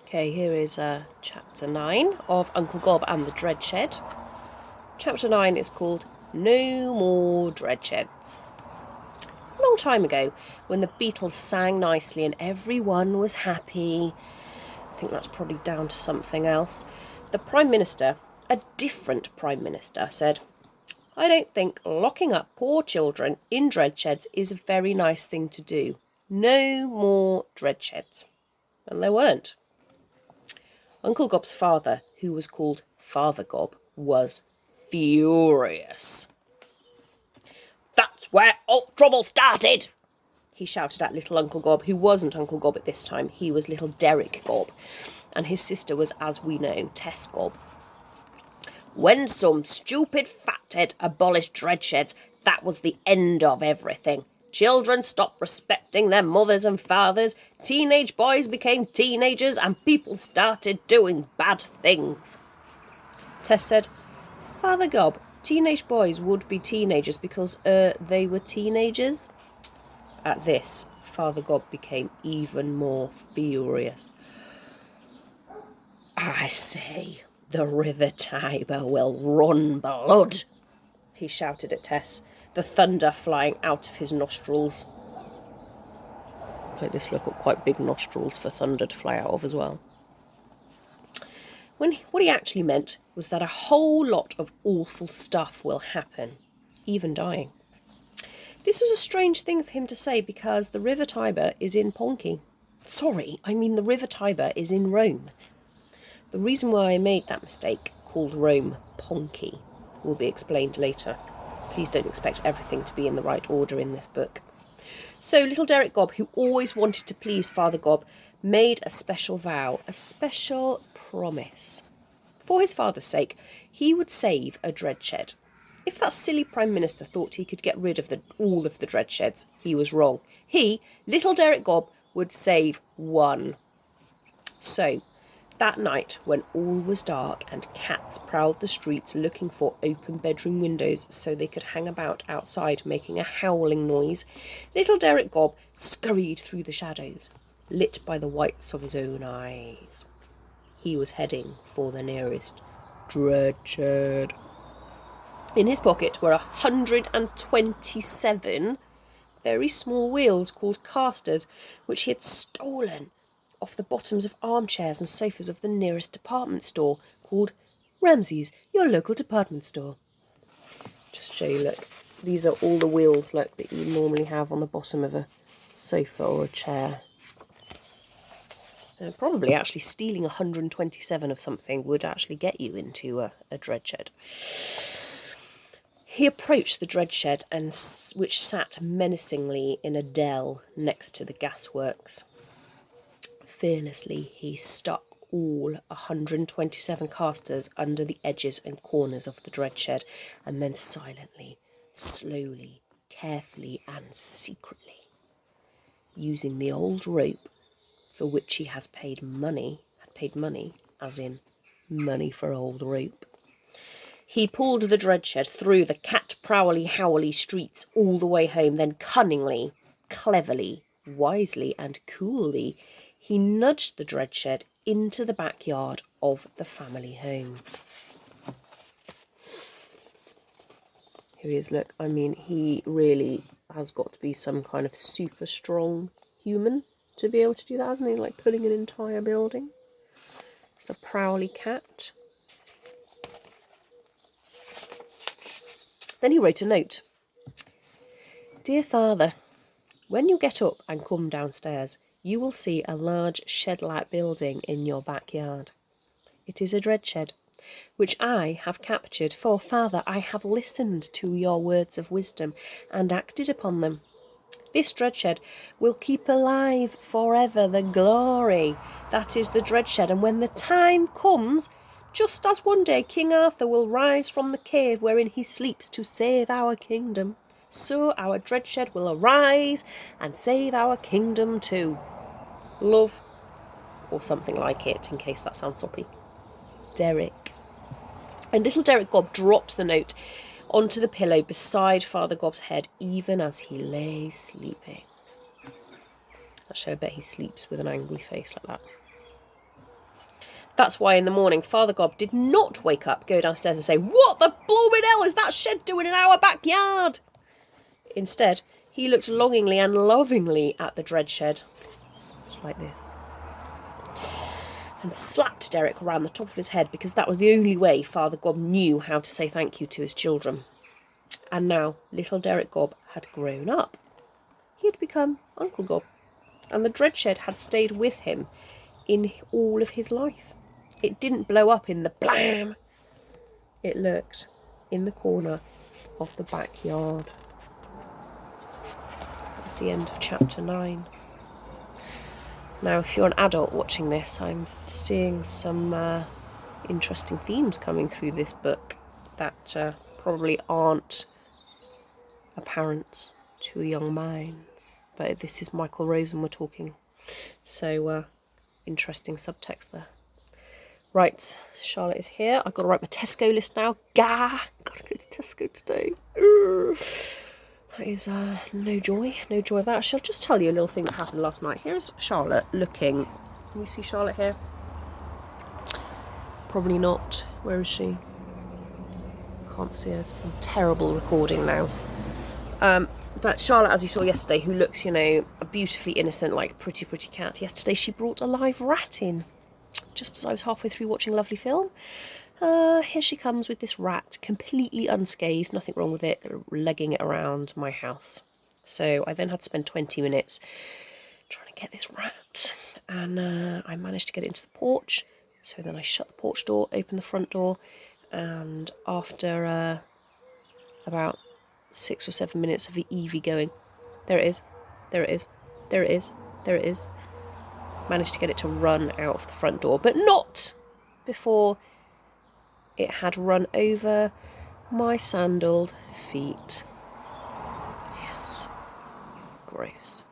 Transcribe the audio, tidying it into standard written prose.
Okay, here is chapter 9 of Uncle Gobb and the Dread Shed. Chapter 9 is called No More Dread Sheds. A long time ago, when the Beatles sang nicely and everyone was happy, I think that's probably down to something else, the Prime Minister, a different Prime Minister, said, "I don't think locking up poor children in dread sheds is a very nice thing to do. No more dread sheds." And there weren't. Uncle Gobb's father, who was called Father Gobb, was furious. "That's where all trouble started," he shouted at little Uncle Gobb, who wasn't Uncle Gobb at this time. He was little Derek Gobb, and his sister was, as we know, Tess Gobb. "When some stupid fathead abolished dread sheds, that was the end of everything. Children stopped respecting their mothers and fathers, teenage boys became teenagers, and people started doing bad things." Tess said, "Father Gobb, teenage boys would be teenagers because, they were teenagers?" At this, Father Gobb became even more furious. "I say, the River Tiber will run blood," he shouted at Tess, the thunder flying out of his nostrils. Like this, look at quite big nostrils for thunder to fly out of as well. What he actually meant was that a whole lot of awful stuff will happen, even dying. This was a strange thing for him to say because the River Tiber is in Ponky. The River Tiber is in Rome. The reason why I made that mistake, called Rome Ponky, will be explained later. Please don't expect everything to be in the right order in this book. So little Derek Gobb, who always wanted to please Father Gobb, made a special vow, a special promise. For his father's sake, he would save a dread shed. If that silly Prime Minister thought he could get rid of all of the dread sheds, he was wrong. He, little Derek Gobb, would save one. So, that night, when all was dark and cats prowled the streets looking for open bedroom windows so they could hang about outside making a howling noise, little Derek Gobb scurried through the shadows, lit by the whites of his own eyes. He was heading for the nearest dread shed. In his pocket were 127 very small wheels called casters, which he had stolen off the bottoms of armchairs and sofas of the nearest department store, called Ramsay's, your local department store. Just show you, look, these are all the wheels, look, that you normally have on the bottom of a sofa or a chair. Probably actually stealing 127 of something would actually get you into a dread shed. He approached the dread shed, which sat menacingly in a dell next to the gasworks. Fearlessly, he stuck all 127 casters under the edges and corners of the dread shed, and then silently, slowly, carefully, and secretly, using the old rope for which he had paid money, as in money for old rope, he pulled the dread shed through the cat-prowly-howly streets all the way home. Then cunningly, cleverly, wisely and coolly, he nudged the dread shed into the backyard of the family home. Here he is, look. I mean, he really has got to be some kind of super strong human to be able to do that, hasn't he? Like pulling an entire building. It's a prowly cat. Then he wrote a note. "Dear Father, when you get up and come downstairs, you will see a large shed-like building in your backyard. It is a dread shed, which I have captured, for, Father, I have listened to your words of wisdom and acted upon them. This dread shed will keep alive forever the glory that is the dread shed, and when the time comes, just as one day King Arthur will rise from the cave wherein he sleeps to save our kingdom, so our dread shed will arise and save our kingdom too. Love," or something like it, in case that sounds soppy, "Derek." And little Derek Gobb dropped the note onto the pillow beside Father Gobb's head, even as he lay sleeping. Actually, I bet he sleeps with an angry face like that. That's why in the morning Father Gobb did not wake up, go downstairs and say, "What the blooming hell is that shed doing in our backyard?" Instead, he looked longingly and lovingly at the dread shed. It's like this. And slapped Derek around the top of his head, because that was the only way Father Gobb knew how to say thank you to his children. And now little Derek Gobb had grown up. He had become Uncle Gobb, and the dread shed had stayed with him in all of his life. It didn't blow up in the blam. It lurked in the corner of the backyard. That's the end of chapter 9. Now, if you're an adult watching this, I'm seeing some interesting themes coming through this book that probably aren't apparent to young minds. But this is Michael Rosen we're talking. So, interesting subtext there. Right, Charlotte is here. I've got to write my Tesco list now. Gotta go to Tesco today. That is no joy of that. Shall I just tell you a little thing that happened last night? Here's Charlotte looking. Can you see Charlotte here? Probably not. Where is she? Can't see her. This is a terrible recording now. But Charlotte, as you saw yesterday, who looks, a beautifully innocent, like pretty cat. Yesterday she brought a live rat in. Just as I was halfway through watching a lovely film. Here she comes with this rat, completely unscathed, nothing wrong with it, legging it around my house. So I then had to spend 20 minutes trying to get this rat, and I managed to get it into the porch. So then I shut the porch door, opened the front door, and after about 6 or 7 minutes of Evie going, there it is, there it is, there it is, there it is, managed to get it to run out of the front door, but not before it had run over my sandaled feet. Yes. Gross.